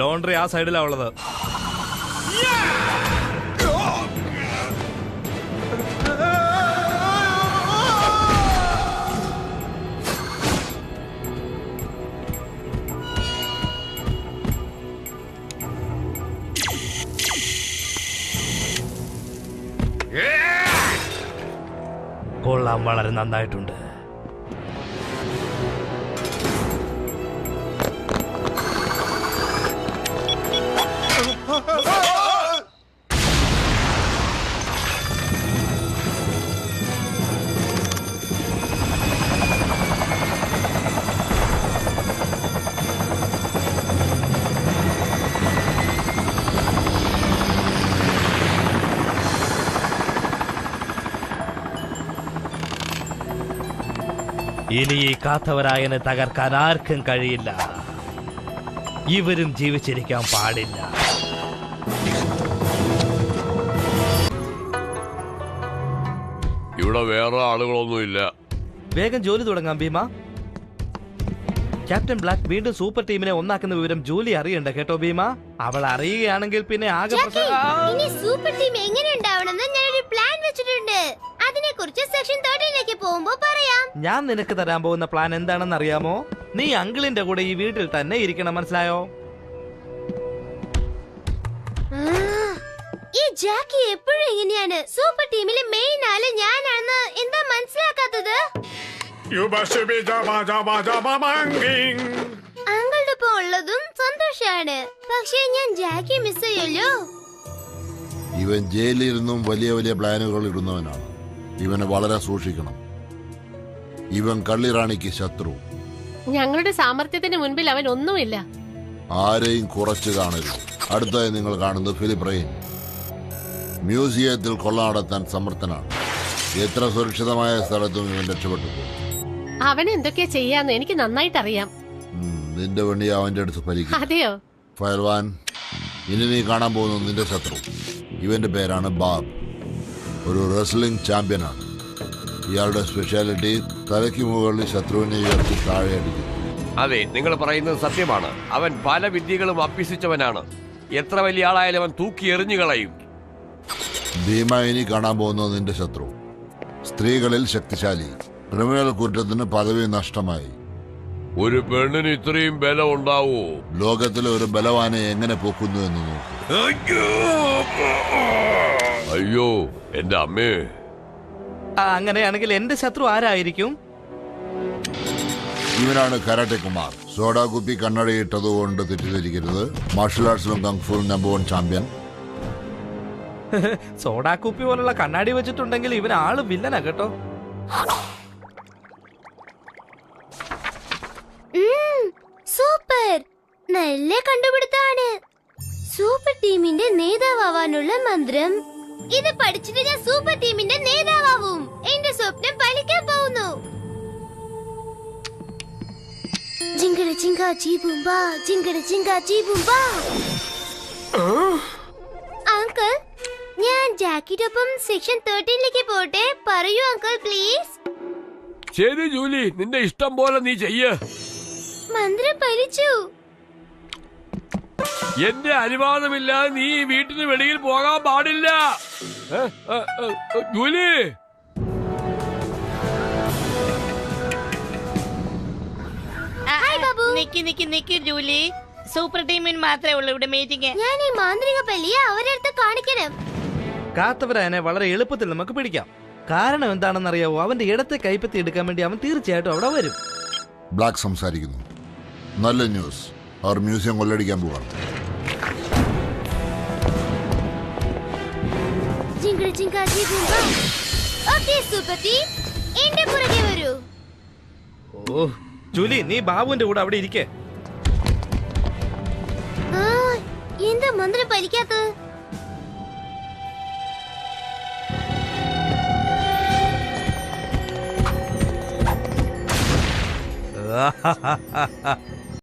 Laundry ആ സൈഡിലാ ഉള്ളത്. കൊള്ളാം, വളരെ നന്നായിട്ടുണ്ട്. ഇനി ഈ കാത്തവരായനെ തകർക്കാൻ ആർക്കും കഴിയില്ല. ഇവരും ജീവിച്ചിരിക്കാൻ പാടില്ല. ഇവിടെ വേറെ ആളുകളൊന്നുമില്ല. വേഗം ജോലി തുടങ്ങാം ഭീമ. ക്യാപ്റ്റൻ ബ്ലാക്ക് വീണ്ടും സൂപ്പർ ടീമിനെ ഒന്നാക്കുന്ന വിവരം ജൂലി അറിയണ്ട കേട്ടോ ഭീമ. അവൾ അറിയുകയാണെങ്കിൽ പിന്നെ ആകെ സൂപ്പർ ടീം എങ്ങനെ ഉണ്ടാവണമെന്ന് ഞാനൊരു പ്ലാൻ വെച്ചിട്ടുണ്ട്. അതിനെക്കുറിച്ച് സെക്ഷൻ 13ലേക്ക് പോകുമ്പോ പറയാം. ഞാൻ നിനക്ക് തരാൻ പോകുന്ന പ്ലാൻ എന്താണെന്ന് അറിയാമോ? നീ അങ്കിളിന്റെ കൂടെ ഈ വീട്ടിൽ തന്നെ ഇരിക്കണം, മനസ്സിലായോ? ഈ ജാക്കി എപ്പോഴും എങ്ങനെയാണ്? സൂപ്പർ ടീമിലെ മെയിൻ ആള് ഞാനാണെന്ന് എന്താ മനസ്സിലാക്കാത്തത്? അങ്കിളുടെ ഒപ്പം ഉള്ളതും സന്തോഷാണ്. പക്ഷേ ഞാൻ ജാക്കി മിസ് ചെയ്യല്ലോ. ഇവൻ ജയിലിരുന്നും വലിയ വലിയ പ്ലാനുകൾ ഇടുന്നവനാണ്. ഇവനെ വളരെ സൂക്ഷിക്കണം. ഇവൻ കള്ളിറാണിക്ക് ശത്രു. ഞങ്ങളുടെ സാമർത്ഥ്യത്തിന് മുൻപിൽ അവൻ ഒന്നുമില്ല. ആരെയും കുറച്ച് കാണരുത്. അടുത്തായി നിങ്ങൾ കാണുന്നത് ഫിലിപ്പ് റെയിൻ. മ്യൂസിയത്തിൽ കൊള്ള നടത്താൻ സമർത്ഥനാണ്. എത്ര സുരക്ഷിതമായ സ്ഥലത്തും ഇവൻ രക്ഷപ്പെട്ടു പോകും. അവൻ എന്തൊക്കെയാ ചെയ്യാന്ന് എനിക്ക് നന്നായിട്ട് അറിയാം. നിന്റെ വണ്ടി അവന്റെ അടുത്ത് പരിക്കും. അതെയോ? ഫയൽവാൻ, ഇനി നീ കാണാൻ പോകുന്നത് നിന്റെ ശത്രു. ഇവന്റെ പേരാണ് ബാബ്. ഒരു റെസ്ലിംഗ് ചാമ്പ്യനാണ്. ഇയാളുടെ സ്പെഷ്യാലിറ്റി തലയ്ക്ക് മുകളിൽ ശത്രുവിനെ ഉയർത്തി താഴെ അടിക്കും. അതെ, നിങ്ങൾ പറയുന്നത് സത്യമാണ്. അവൻ പല വിദ്യകളും അഭ്യസിച്ചവനാണ്. എത്ര വലിയ ആളായാലും അവൻ തൂക്കി എറിഞ്ഞു കളയും. ഭീമ, ഇനി കാണാൻ പോകുന്നത് നിന്റെ ശത്രു. സ്ത്രീകളിൽ ശക്തിശാലി. ക്രിമിനൽ കുറ്റത്തിന് പദവി നഷ്ടമായി. ഒരു പെണ്ണിന് ഇത്രയും ബലം ഉണ്ടാവോ? ലോകത്തിലെ ഒരു ബലവാനെ എങ്ങനെ പൊക്കുന്നു എന്ന് നോക്കൂ. അയ്യോ എന്റെ അമ്മേ. അങ്ങനെയാണെങ്കിൽ എന്റെ ശത്രു ആരായിരിക്കും? ഇവനാണ് കരാട്ടെ കുമാർ. സോഡാ കുപ്പി കണ്ണടയിട്ടതുകൊണ്ട് തെറ്റിദ്ധരിക്കരുത്. മാർഷൽ ആർട്സിലും കങ്ഫുവിലും നമ്പർ 1 ചാമ്പ്യൻ. സോഡാ കുപ്പി പോലുള്ള കണ്ണാടി വെച്ചിട്ടുണ്ടെങ്കിൽ ഇവൻ ആള് വില്ലനാ കേട്ടോ. സൂപ്പർ, നല്ല കണ്ടുപിടുത്താണ്. സൂപ്പർ ടീമിന്റെ നേതാവാനുള്ള മന്ത്രം ഇത് പഠിച്ചിട്ട് ഞാൻ സൂപ്പർ ടീമിന്റെ നേതാവും. എന്റെ സ്വപ്നം പാലിക്കാൻ പോകുന്നു. ജിങ്കട ചിങ്കാ ചീബുംബാ, ജിങ്കട ചിങ്കാ ചീബുംബാ. അങ്കിൾ, ഞാൻ ജാക്കിയോടൊപ്പം സെക്ഷൻ 13ലേക്ക് പോട്ടെ? പറയൂ അങ്കിൾ, പ്ലീസ്. ശരി ജൂലി, നിന്റെ ഇഷ്ടം പോലെ നീ ചെയ്യ്. മന്ത്രം ഫലിച്ചു. എന്റെ അനുവാദമില്ലാതെ നീ വീട്ടിന് വെളിയിൽ പോകാൻ പാടില്ല. ജൂലി, നിക്ക് ജൂലി. സൂപ്പർ ടീമിന് മാത്രമേ ഉള്ളൂ ഇവിടെ മീറ്റിംഗ്. ഞാൻ ഈ മാന്ത്രിക പല്ലിയെ അവരടുത്ത് കാണിക്കണം. കാത്തവരായനെ വളരെ എളുപ്പത്തിൽ നമുക്ക് പിടിക്കാം. കാരണം എന്താണെന്നറിയാവോ? അവന്റെ ഇടത്തെ കൈപ്പത്തി എടുക്കാൻ വേണ്ടി അവൻ തീർച്ചയായിട്ടും അവിടെ വരും. ബ്ലാക്ക് സംസാരിക്കുന്നു. നല്ല ന്യൂസ്. അവർ മ്യൂസിയം കൊള്ളടിക്കാൻ പോവാണ്. ഓ ജൂലി, നീ ബാബുവിന്റെ കൂടെ അവിടെ ഇരിക്കേ. എന്താ മന്ത്രം പരിക്കാത്തത്?